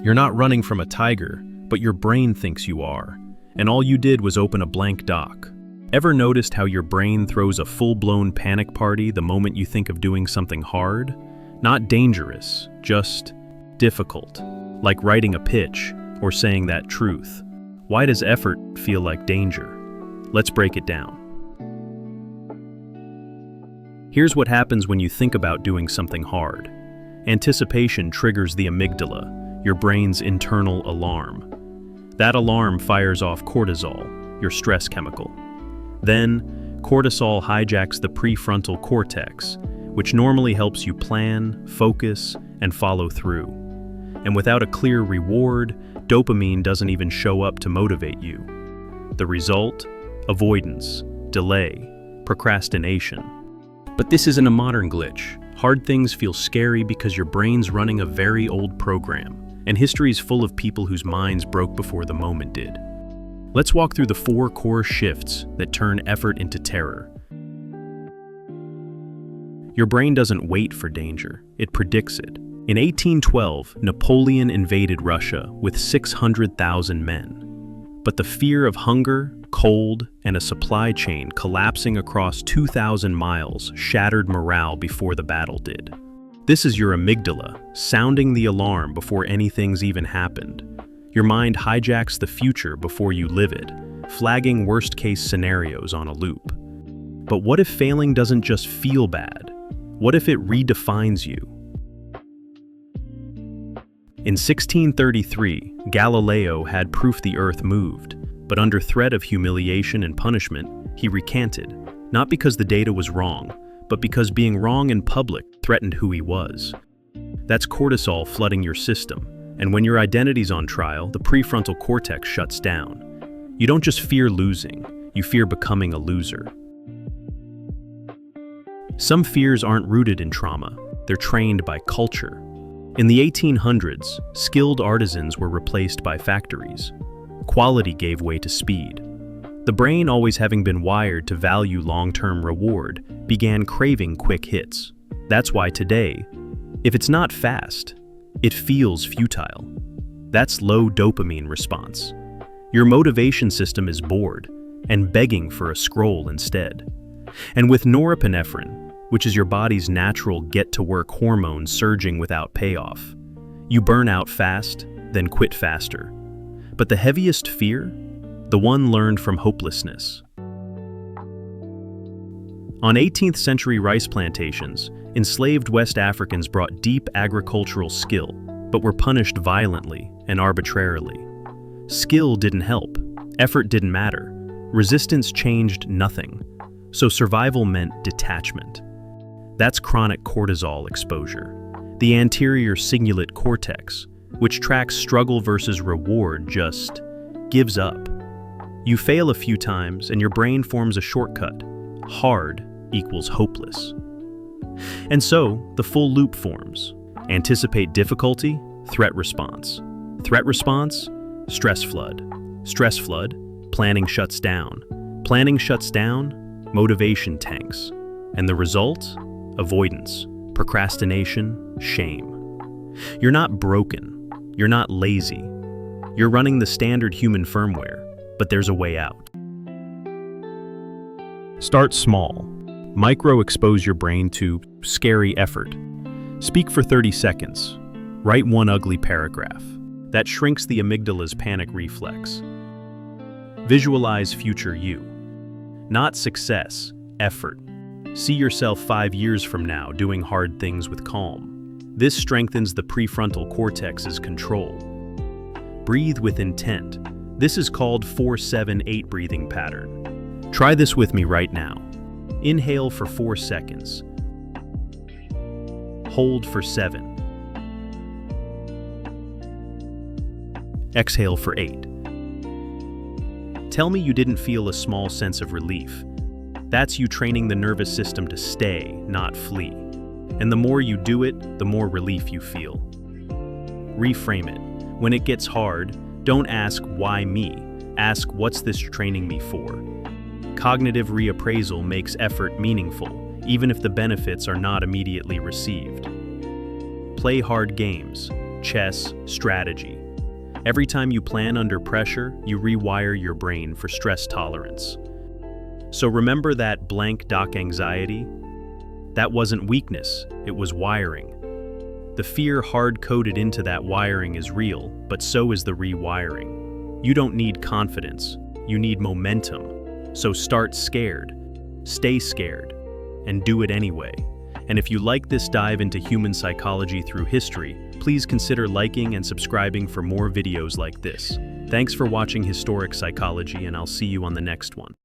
You're not running from a tiger, but your brain thinks you are, and all you did was open a blank dock. Ever noticed how your brain throws a full-blown panic party the moment you think of doing something hard? Not dangerous, just difficult, like writing a pitch or saying that truth. Why does effort feel like danger? Let's break it down. Here's what happens when you think about doing something hard. Anticipation triggers the amygdala, your brain's internal alarm. That alarm fires off cortisol, your stress chemical. Then, cortisol hijacks the prefrontal cortex, which normally helps you plan, focus, and follow through. And without a clear reward, dopamine doesn't even show up to motivate you. The result? Avoidance, delay, procrastination. But this isn't a modern glitch. Hard things feel scary because your brain's running a very old program, and history's full of people whose minds broke before the moment did. Let's walk through the 4 core shifts that turn effort into terror. Your brain doesn't wait for danger, it predicts it. In 1812, Napoleon invaded Russia with 600,000 men. But the fear of hunger, cold, and a supply chain collapsing across 2,000 miles shattered morale before the battle did. This is your amygdala, sounding the alarm before anything's even happened. Your mind hijacks the future before you live it, flagging worst-case scenarios on a loop. But what if failing doesn't just feel bad? What if it redefines you? In 1633, Galileo had proof the Earth moved, but under threat of humiliation and punishment, he recanted, not because the data was wrong, but because being wrong in public threatened who he was. That's cortisol flooding your system, and when your identity's on trial, the prefrontal cortex shuts down. You don't just fear losing, you fear becoming a loser. Some fears aren't rooted in trauma, they're trained by culture. In the 1800s, skilled artisans were replaced by factories. Quality gave way to speed. The brain, always having been wired to value long-term reward, began craving quick hits. That's why today, if it's not fast, it feels futile. That's low dopamine response. Your motivation system is bored and begging for a scroll instead. And with norepinephrine, which is your body's natural get-to-work hormone surging without payoff, you burn out fast, then quit faster. But the heaviest fear? The one learned from hopelessness. On 18th century rice plantations, enslaved West Africans brought deep agricultural skill, but were punished violently and arbitrarily. Skill didn't help, effort didn't matter, resistance changed nothing, so survival meant detachment. That's chronic cortisol exposure. The anterior cingulate cortex, which tracks struggle versus reward, just gives up. You fail a few times and your brain forms a shortcut. Hard equals hopeless. And so, the full loop forms. Anticipate difficulty, threat response. Threat response, stress flood. Stress flood, planning shuts down. Planning shuts down, motivation tanks. And the result? Avoidance, procrastination, shame. You're not broken. You're not lazy. You're running the standard human firmware, but there's a way out. Start small. Micro-expose your brain to scary effort. Speak for 30 seconds. Write one ugly paragraph. That shrinks the amygdala's panic reflex. Visualize future you. Not success, effort. See yourself 5 years from now doing hard things with calm. This strengthens the prefrontal cortex's control. Breathe with intent. This is called 4-7-8 breathing pattern. Try this with me right now. Inhale for 4 seconds. Hold for 7. Exhale for 8. Tell me you didn't feel a small sense of relief. That's you training the nervous system to stay, not flee. And the more you do it, the more relief you feel. Reframe it. When it gets hard, don't ask, why me? Ask, what's this training me for? Cognitive reappraisal makes effort meaningful, even if the benefits are not immediately received. Play hard games. chess, strategy. Every time you plan under pressure, you rewire your brain for stress tolerance. So remember that blank doc anxiety? That wasn't weakness, it was wiring. The fear hard-coded into that wiring is real, but so is the rewiring. You don't need confidence, you need momentum. So start scared, stay scared, and do it anyway. And if you like this dive into human psychology through history, please consider liking and subscribing for more videos like this. Thanks for watching Historic Psychology, and I'll see you on the next one.